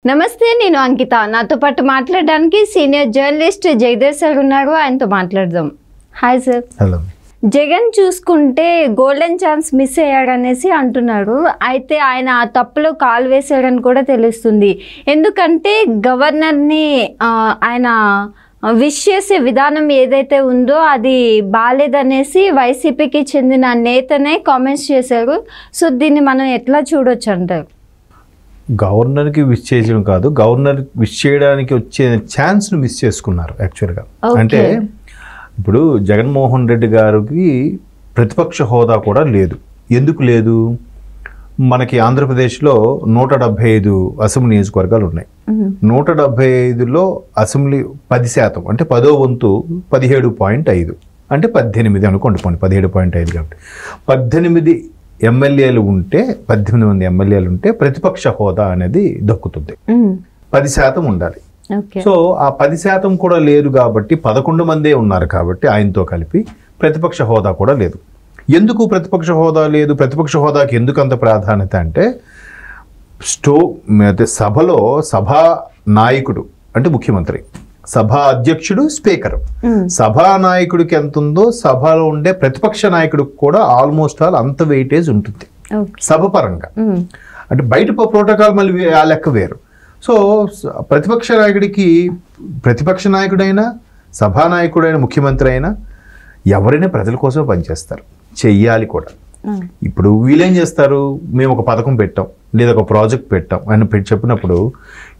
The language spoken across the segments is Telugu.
నమస్తే, నేను అంకిత. నాతో పాటు మాట్లాడడానికి సీనియర్ జర్నలిస్ట్ జగదీష్ సార్ ఉన్నారు. ఆయనతో మాట్లాడదాం. Hi sir. హలో. జగన్ చూసుకుంటే గోల్డెన్ ఛాన్స్ మిస్ అయ్యాడనేసి అంటున్నారు. అయితే ఆయన ఆ తప్పులో కాలు వేసాడని కూడా తెలుస్తుంది. ఎందుకంటే గవర్నర్ని ఆయన విష్ చేసే విధానం ఏదైతే ఉందో అది బాలేదనేసి వైసీపీకి చెందిన నేతనే కామెంట్స్ చేశారు. సో దీన్ని మనం ఎట్లా చూడొచ్చు అంటారు? గవర్నర్కి విష్ చేయడం కాదు, గవర్నర్ విష్ చేయడానికి వచ్చే ఛాన్స్ను మిస్ చేసుకున్నారు యాక్చువల్గా. అంటే ఇప్పుడు జగన్మోహన్ రెడ్డి గారికి ప్రతిపక్ష హోదా కూడా లేదు. ఎందుకు లేదు? మనకి ఆంధ్రప్రదేశ్లో 175 అసెంబ్లీ నియోజకవర్గాలు ఉన్నాయి. 175లో అసెంబ్లీ 10% అంటే 10వ వంతు 17.5 అంటే 18 అనుకోండి, 17.5 కాబట్టి 18 ఎమ్మెల్యేలు ఉంటే 18 మంది ఎమ్మెల్యేలు ఉంటే ప్రతిపక్ష హోదా అనేది దక్కుతుంది. 10% ఉండాలి. సో ఆ 10% కూడా లేదు కాబట్టి 11 మందే ఉన్నారు కాబట్టి ఆయనతో కలిపి ప్రతిపక్ష హోదా కూడా లేదు. ఎందుకు ప్రతిపక్ష హోదా లేదు? ప్రతిపక్ష హోదాకి ఎందుకు అంత ప్రాధాన్యత అంటే సభలో సభా నాయకుడు అంటే ముఖ్యమంత్రి, సభా అధ్యక్షుడు స్పీకర్, సభా నాయకుడికి ఎంత ఉందో సభలో ఉండే ప్రతిపక్ష నాయకుడికి కూడా ఆల్మోస్ట్ ఆల్ అంత వెయిటేజ్ ఉంటుంది సభ పరంగా. అంటే బయట ప్రోటోకాల్ మళ్ళీ ఆ లెక్క వేరు. సో ప్రతిపక్ష నాయకుడికి ప్రతిపక్ష నాయకుడైనా సభానాయకుడైన ముఖ్యమంత్రి అయినా ఎవరైనా ప్రజల కోసం పనిచేస్తారు, చెయ్యాలి కూడా. ఇప్పుడు వీళ్ళేం చేస్తారు? మేము ఒక పథకం పెట్టాం లేదా ఒక ప్రాజెక్ట్ పెట్టాం అని చెప్పినప్పుడు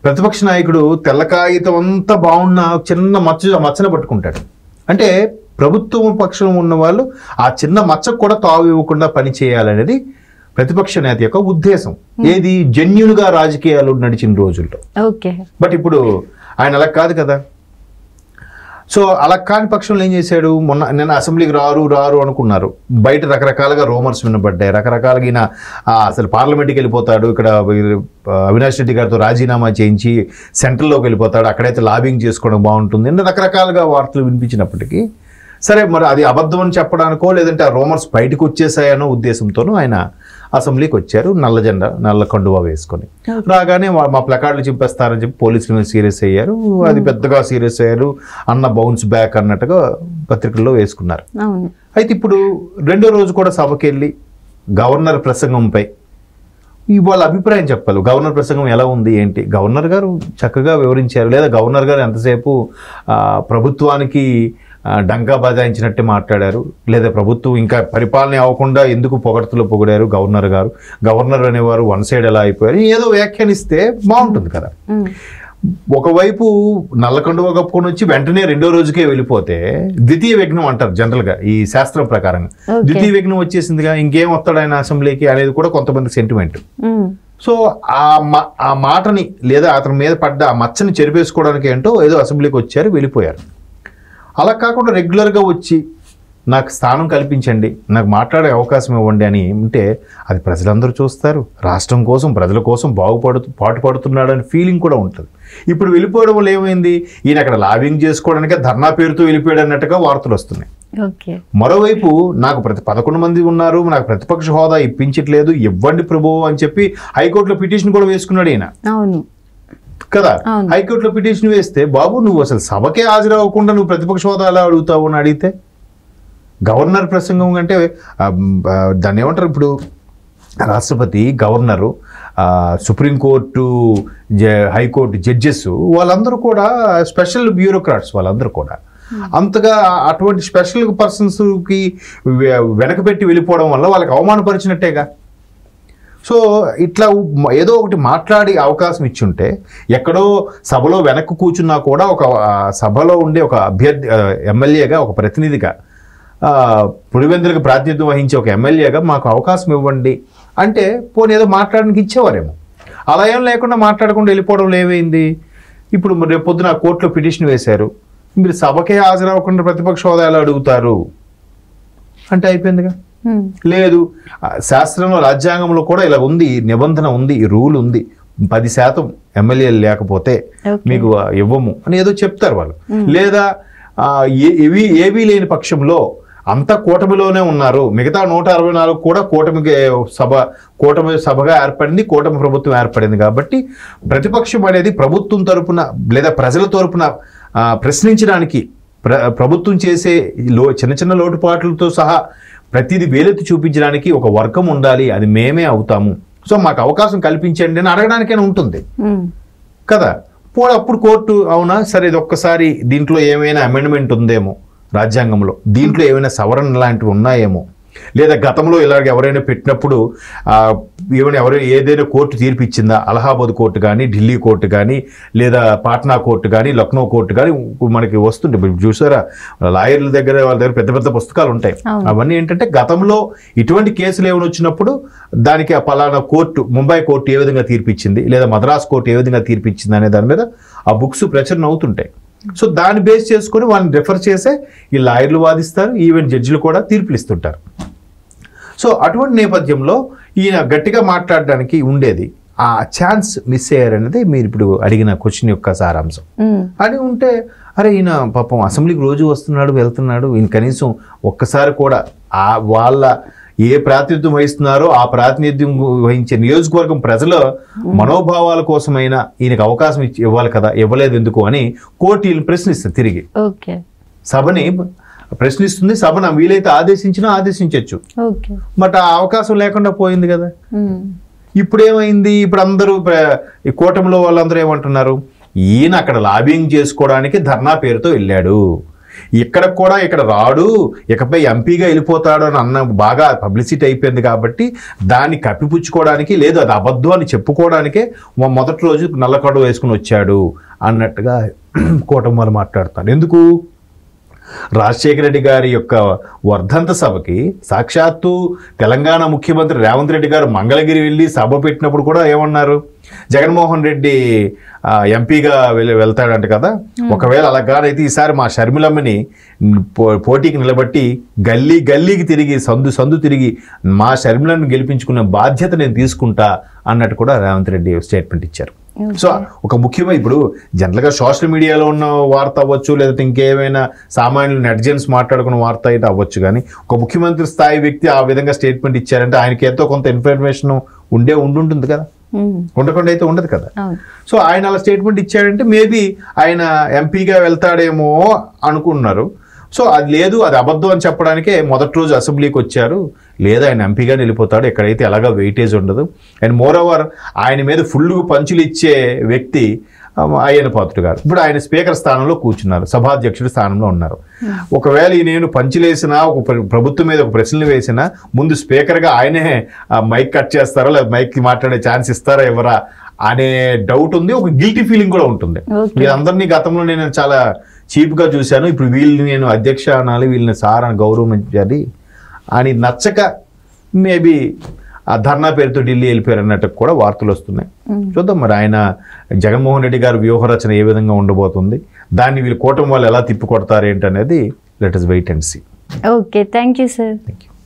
ప్రతిపక్ష నాయకుడు తెల్ల కాగితం అంతా బాగున్న చిన్న మచ్చన పట్టుకుంటాడు. అంటే ప్రభుత్వం పక్షం ఉన్న వాళ్ళు ఆ చిన్న మచ్చకు కూడా తావు ఇవ్వకుండా పని చేయాలనేది ప్రతిపక్ష నేత యొక్క ఉద్దేశం. ఏది జెన్యూన్గా రాజకీయాలు నడిచిన రోజుల్లో. బట్ ఇప్పుడు ఆయన అలా కాదు కదా. సో అలా కాని పక్షంలో ఏం చేశాడు? నిన్న అసెంబ్లీకి రారు అనుకున్నారు. బయట రకరకాలుగా రూమర్స్ వినబడ్డాయి, రకరకాలుగా ఈయన అసలు పార్లమెంట్కి వెళ్ళిపోతాడు, ఇక్కడ అవినాష్ రెడ్డి గారితో రాజీనామా చేయించి సెంట్రల్లోకి వెళ్ళిపోతాడు, అక్కడైతే లాబింగ్ చేసుకోవడం బాగుంటుంది అని రకరకాలుగా వార్తలు వినిపించినప్పటికీ సరే, మరి అది అబద్ధం అని చెప్పడానికో లేదంటే ఆ రూమర్స్ బయటకు వచ్చేసాయనో ఉద్దేశంతోనూ ఆయన అసెంబ్లీకి వచ్చారు నల్ల కండువా వేసుకొని. రాగానే మా ప్లకార్డులు చింపేస్తారని చెప్పి పోలీసుల మీద సీరియస్ అయ్యారు. అది పెద్దగా సీరియస్ అయ్యారు. అన్న బౌన్స్ బ్యాక్ అన్నట్టుగా పత్రికల్లో వేసుకున్నారు. అయితే ఇప్పుడు రెండో రోజు కూడా సభకి వెళ్ళి గవర్నర్ ప్రసంగంపై వాళ్ళ అభిప్రాయం చెప్పాలి. గవర్నర్ ప్రసంగం ఎలా ఉంది ఏంటి? గవర్నర్ గారు చక్కగా వివరించారు, లేదా గవర్నర్ గారు ఎంతసేపు ప్రభుత్వానికి డంకా బజాయించినట్టే మాట్లాడారు, లేదా ప్రభుత్వం ఇంకా పరిపాలన అవ్వకుండా ఎందుకు పొగడారు గవర్నర్ అనేవారు వన్ సైడ్ ఎలా అయిపోయారు, ఏదో వ్యాఖ్యానిస్తే బాగుంటుంది కదా. ఒకవైపు నల్లకండువ కప్పుకొని వచ్చి వెంటనే రెండో రోజుకే వెళ్ళిపోతే ద్వితీయ విఘ్నం అంటారు జనరల్గా ఈ శాస్త్రం ప్రకారంగా. ద్వితీయ విఘ్నం వచ్చేసిందిగా, ఇంకేం వస్తాడు ఆయన అసెంబ్లీకి అనేది కూడా కొంతమంది సెంటిమెంట్. సో ఆ మాటని లేదా అతని మీద పడ్డ ఆ మచ్చని చెరిపేసుకోవడానికి ఏంటో ఏదో అసెంబ్లీకి వచ్చారు, వెళ్ళిపోయారు. అలా కాకుండా రెగ్యులర్గా వచ్చి నాకు స్థానం కల్పించండి, నాకు మాట్లాడే అవకాశం ఇవ్వండి అని ఉంటే అది ప్రజలందరూ చూస్తారు. రాష్ట్రం కోసం ప్రజల కోసం పాటుపడుతున్నాడని ఫీలింగ్ కూడా ఉంటుంది. ఇప్పుడు వెళ్ళిపోవడం వల్ల ఏమైంది? ఈయన అక్కడ లాబింగ్ చేసుకోవడానికే ధర్నా పేరుతో వెళ్ళిపోయాడు అన్నట్టుగా వార్తలు వస్తున్నాయి. మరోవైపు నాకు 11 మంది ఉన్నారు, నాకు ప్రతిపక్ష హోదా ఇప్పించట్లేదు, ఇవ్వండి ప్రభు అని చెప్పి హైకోర్టులో పిటిషన్ కూడా వేసుకున్నాడు ఈయన కదా. హైకోర్టులో పిటిషన్ వేస్తే, బాబు నువ్వు అసలు సభకే హాజరవ్వకుండా నువ్వు ప్రతిపక్ష హోదా ఎలా అడుగుతావు అని అడిగితే, గవర్నర్ ప్రసంగం అంటే దాన్ని ఏమంటారు? ఇప్పుడు రాష్ట్రపతి, గవర్నరు, సుప్రీంకోర్టు, హైకోర్టు జడ్జెస్ వాళ్ళందరూ కూడా స్పెషల్ బ్యూరోక్రాట్స్. వాళ్ళందరూ కూడా అంతగా అటువంటి స్పెషల్ పర్సన్స్కి వెనకబెట్టి వెళ్ళిపోవడం వల్ల వాళ్ళకి అవమానపరిచినట్టేగా. సో ఇట్లా ఏదో ఒకటి మాట్లాడి అవకాశం ఇచ్చుంటే, ఎక్కడో సభలో వెనక్కు కూర్చున్నా కూడా ఒక సభలో ఉండే ఒక అభ్యర్థి ఎమ్మెల్యేగా, ఒక ప్రతినిధిగా, పులివెందులకు ప్రాతినిధ్యం వహించే ఒక ఎమ్మెల్యేగా మాకు అవకాశం ఇవ్వండి అంటే పోనీ ఏదో మాట్లాడడానికి ఇచ్చేవారేమో. అలా ఏం లేకుండా మాట్లాడకుండా వెళ్ళిపోవడం ఏమైంది? ఇప్పుడు రేపు పొద్దున కోర్టులో పిటిషన్ వేశారు, మీరు సభకే హాజరవ్వకుండా ప్రతిపక్ష హోదా ఎలా అడుగుతారు అంటే అయిపోయిందిగా. లేదు, శాస్త్రంలో రాజ్యాంగంలో కూడా ఇలా ఉంది, నిబంధన ఉంది, ఈ రూల్ ఉంది, 10% ఎమ్మెల్యేలు లేకపోతే మీకు ఇవ్వము అని ఏదో చెప్తారు వాళ్ళు. లేదా ఏవీ లేని పక్షంలో అంతా కూటమిలోనే ఉన్నారు. మిగతా 164 కూడా కూటమి సభగా ఏర్పడింది, కూటమి ప్రభుత్వం ఏర్పడింది. కాబట్టి ప్రతిపక్షం అనేది ప్రభుత్వం తరపున లేదా ప్రజల తరపున ప్రశ్నించడానికి, ప్రభుత్వం చేసే చిన్న చిన్న లోటుపాట్లతో సహా ప్రతిదీ వేలెత్తి చూపించడానికి ఒక వర్గం ఉండాలి. అది మేమే అవుతాము, సో మాకు అవకాశం కల్పించండి అని అడగడానికైనా ఉంటుంది కదా. అప్పుడు కోర్టు అవునా సరే ఇది ఒక్కసారి దీంట్లో ఏమైనా అమెండ్మెంట్ ఉందేమో, రాజ్యాంగంలో దీంట్లో ఏమైనా సవరణ లాంటివి ఉన్నాయేమో, లేదా గతంలో ఇలాగ ఎవరైనా పెట్టినప్పుడు ఏదైనా కోర్టు తీర్పు ఇచ్చిందా, అలహాబాద్ కోర్టు కానీ, ఢిల్లీ కోర్టు కానీ, లేదా పాట్నా కోర్టు కానీ, లక్నో కోర్టు కానీ మనకి వస్తుంటాయి. చూసారా, లాయర్ల దగ్గర వాళ్ళ దగ్గర పెద్ద పెద్ద పుస్తకాలు ఉంటాయి. అవన్నీ ఏంటంటే గతంలో ఇటువంటి కేసులు ఏమైనా వచ్చినప్పుడు దానికి ఆ పలానా కోర్టు, ముంబై కోర్టు ఏ విధంగా తీర్పిచ్చింది, లేదా మద్రాస్ కోర్టు ఏ విధంగా తీర్పిచ్చింది అనే దాని మీద ఆ బుక్స్ ప్రచురణ అవుతుంటాయి. సో దాన్ని బేస్ చేసుకొని వాళ్ళని రెఫర్ చేసే ఈ లాయర్లు వాదిస్తారు, ఈవెన్ జడ్జిలు కూడా తీర్పులు ఇస్తుంటారు. సో అటువంటి నేపథ్యంలో ఈయన గట్టిగా మాట్లాడడానికి ఉండేది, ఆ ఛాన్స్ మిస్ అయ్యారనేది మీరు ఇప్పుడు అడిగిన క్వశ్చన్ యొక్క సారాంశం. అని ఉంటే అరే ఈయన పాపం అసెంబ్లీకి రోజు వస్తున్నాడు వెళ్తున్నాడు, ఈయన కనీసం ఒక్కసారి కూడా వాళ్ళ ఏ ప్రాతినిధ్యం వహిస్తున్నారో ఆ ప్రాతినిధ్యం వహించే నియోజకవర్గం ప్రజల మనోభావాల కోసమైనా ఈయనకు అవకాశం ఇవ్వాలి కదా, ఇవ్వలేదు ఎందుకు అని కోర్టు ఈయన ప్రశ్నిస్తుంది. తిరిగి సభని ప్రశ్నిస్తుంది, సభను వీలైతే ఆదేశించినా ఆదేశించవచ్చు. బట్ ఆ అవకాశం లేకుండా పోయింది కదా. ఇప్పుడు ఏమైంది, ఇప్పుడు అందరూ ఈ కూటమిలో వాళ్ళందరూ ఏమంటున్నారు, ఈయన అక్కడ లాబింగ్ చేసుకోవడానికి ధర్నా పేరుతో వెళ్ళాడు, ఇక్కడ రాడు, ఇకపై ఎంపీగా వెళ్ళిపోతాడు అని అన్న బాగా పబ్లిసిటీ అయిపోయింది. కాబట్టి దాన్ని కప్పిపుచ్చుకోవడానికి, లేదు అది అబద్ధం అని చెప్పుకోవడానికే మొదటి రోజు నల్లకడు వేసుకుని వచ్చాడు అన్నట్టుగా కూటమి వాళ్ళు మాట్లాడుతారు. ఎందుకు? రాజశేఖర రెడ్డి గారి యొక్క వర్ధంత సభకి సాక్షాత్తు తెలంగాణ ముఖ్యమంత్రి రేవంత్ రెడ్డి గారు మంగళగిరి వెళ్ళి సభ పెట్టినప్పుడు కూడా ఏమన్నారు, జగన్మోహన్ రెడ్డి ఎంపీగా వెళ్తాడంట కదా, ఒకవేళ అలాగానైతే ఈసారి మా షర్మిలమ్మని పోటీకి నిలబట్టి గల్లీకి తిరిగి సందు తిరిగి మా షర్మిలను గెలిపించుకునే బాధ్యత నేను తీసుకుంటా అన్నట్టు కూడా రేవంత్ రెడ్డి స్టేట్మెంట్ ఇచ్చారు. సో ఒక ముఖ్యమైన ఇప్పుడు జనరల్గా సోషల్ మీడియాలో ఉన్న వార్త అవ్వచ్చు, లేదంటే ఇంకేమైనా సామాన్యులు నెటిజన్స్ మాట్లాడుకున్న వార్త అయితే అవ్వచ్చు, కానీ ఒక ముఖ్యమంత్రి స్థాయి వ్యక్తి ఆ విధంగా స్టేట్మెంట్ ఇచ్చారంటే ఆయనకి ఎంతో కొంత ఇన్ఫర్మేషన్ ఉండుంటుంది కదా, ఉండకుండా అయితే ఉండదు కదా. సో ఆయన అలా స్టేట్మెంట్ ఇచ్చాడంటే మేబీ ఆయన ఎంపీగా వెళ్తాడేమో అనుకున్నారు. సో అది లేదు, అది అబద్ధం అని చెప్పడానికే మొదటి రోజు అసెంబ్లీకి వచ్చారు, లేదా ఆయన ఎంపీగా వెళ్ళిపోతాడు, ఎక్కడైతే ఎలాగా వెయిటేజ్ ఉండదు. అండ్ మోర్ ఓవర్ ఆయన మీద ఫుల్గా పంచులు ఇచ్చే వ్యక్తి అయ్యన్న పాత్రుడు గారు. ఇప్పుడు ఆయన స్పీకర్ స్థానంలో కూర్చున్నారు, సభాధ్యక్షుడి స్థానంలో ఉన్నారు. ఒకవేళ నేను పంచులేసినా, ఒక ప్రభుత్వం మీద ఒక ప్రశ్నలు వేసినా ముందు స్పీకర్గా ఆయనే మైక్ కట్ చేస్తారా, లేదా మైక్ మాట్లాడే ఛాన్స్ ఇస్తారా ఎవరా అనే డౌట్ ఉంది. ఒక గిల్టీ ఫీలింగ్ కూడా ఉంటుంది. వీళ్ళందరినీ గతంలో నేను చాలా చీప్గా చూశాను, ఇప్పుడు వీళ్ళని నేను అధ్యక్ష అనాలి, వీళ్ళని సార్ అని గౌరవించాలి అని నచ్చక మేబీ ఆ ధర్నా పేరుతో ఢిల్లీ వెళ్ళిపోయారు అన్నట్టు కూడా వార్తలు వస్తున్నాయి. చూద్దాం మరి ఆయన జగన్మోహన్ రెడ్డి గారి వ్యూహరచన ఏ విధంగా ఉండబోతుంది, దాన్ని వీళ్ళు కూటమి వాళ్ళు ఎలా తిప్పికొడతారు ఏంటనేది let us wait and see. Okay, thank you sir. Thank you.